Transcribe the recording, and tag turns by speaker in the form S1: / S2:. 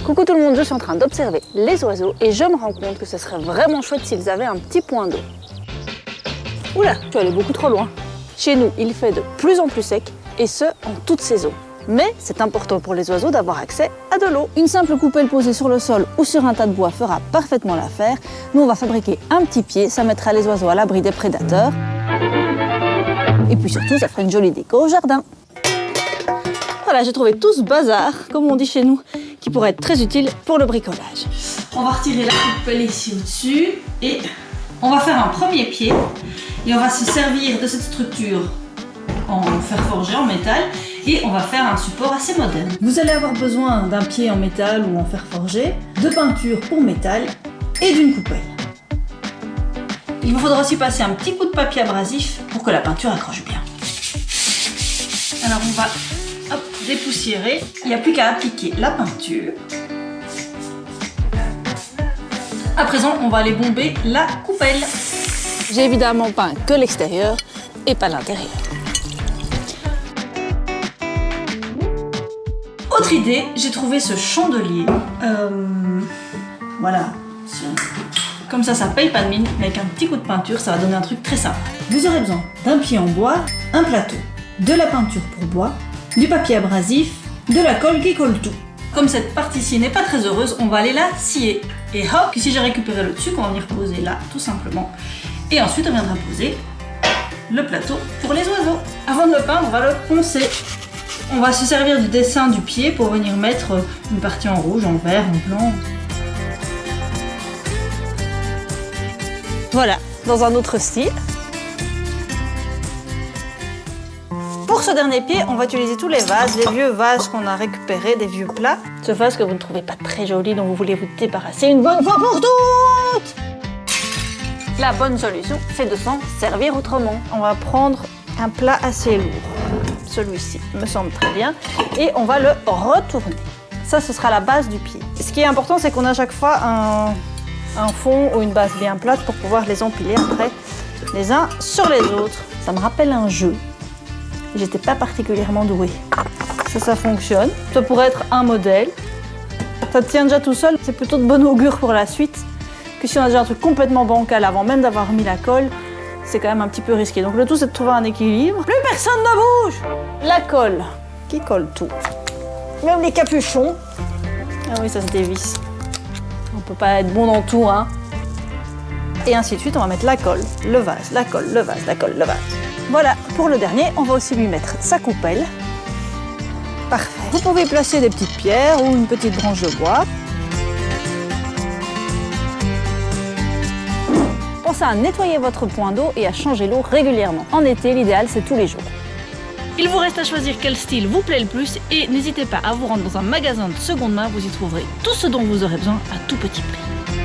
S1: Coucou tout le monde, je suis en train d'observer les oiseaux et je me rends compte que ce serait vraiment chouette s'ils avaient un petit point d'eau. Oula, je suis allée beaucoup trop loin. Chez nous, il fait de plus en plus sec et ce, en toute saison. Mais c'est important pour les oiseaux d'avoir accès à de l'eau. Une simple coupelle posée sur le sol ou sur un tas de bois fera parfaitement l'affaire. Nous, on va fabriquer un petit pied, ça mettra les oiseaux à l'abri des prédateurs. Et puis surtout, ça fera une jolie déco au jardin. Voilà, j'ai trouvé tout ce bazar, comme on dit chez nous, qui pourrait être très utile pour le bricolage. On va retirer la coupelle ici au-dessus et on va faire un premier pied. Et on va se servir de cette structure en fer forgé, en métal, et on va faire un support assez moderne. Vous allez avoir besoin d'un pied en métal ou en fer forgé, de peinture pour métal et d'une coupelle. Il vous faudra aussi passer un petit coup de papier abrasif pour que la peinture accroche bien. Alors on va dépoussiérer, il n'y a plus qu'à appliquer la peinture. À présent, on va aller bomber la coupelle. J'ai évidemment peint que l'extérieur et pas l'intérieur. Autre idée, j'ai trouvé ce chandelier. Voilà. Comme ça paye pas de mine, mais avec un petit coup de peinture, ça va donner un truc très simple. Vous aurez besoin d'un pied en bois, un plateau, de la peinture pour bois, du papier abrasif, de la colle qui colle tout. Comme cette partie-ci n'est pas très heureuse, on va aller la scier. Et hop, ici j'ai récupéré le dessus qu'on va venir poser là, tout simplement. Et ensuite on viendra poser le plateau pour les oiseaux. Avant de le peindre, on va le poncer. On va se servir du dessin du pied pour venir mettre une partie en rouge, en vert, en blanc. Voilà, dans un autre style. Pour ce dernier pied, on va utiliser tous les vases, les vieux vases qu'on a récupérés, des vieux plats. Ce vase que vous ne trouvez pas très joli, dont vous voulez vous débarrasser une bonne fois pour toutes. La bonne solution, c'est de s'en servir autrement. On va prendre un plat assez lourd. Celui-ci me semble très bien. Et on va le retourner. Ça, ce sera la base du pied. Ce qui est important, c'est qu'on a à chaque fois un fond ou une base bien plate pour pouvoir les empiler après les uns sur les autres. Ça me rappelle un jeu. J'étais pas particulièrement douée. Ça fonctionne. Ça pourrait être un modèle. Ça tient déjà tout seul. C'est plutôt de bon augure pour la suite que si on a déjà un truc complètement bancal avant même d'avoir mis la colle. C'est quand même un petit peu risqué. Donc le tout, c'est de trouver un équilibre. Plus personne ne bouge. La colle qui colle tout. Même les capuchons. Ah oui, ça se dévisse. On peut pas être bon dans tout, hein. Et ainsi de suite, on va mettre la colle, le vase, la colle, le vase, la colle, le vase. Voilà, pour le dernier, on va aussi lui mettre sa coupelle. Parfait. Vous pouvez placer des petites pierres ou une petite branche de bois. Pensez à nettoyer votre point d'eau et à changer l'eau régulièrement. En été, l'idéal, c'est tous les jours. Il vous reste à choisir quel style vous plaît le plus et n'hésitez pas à vous rendre dans un magasin de seconde main, vous y trouverez tout ce dont vous aurez besoin à tout petit prix.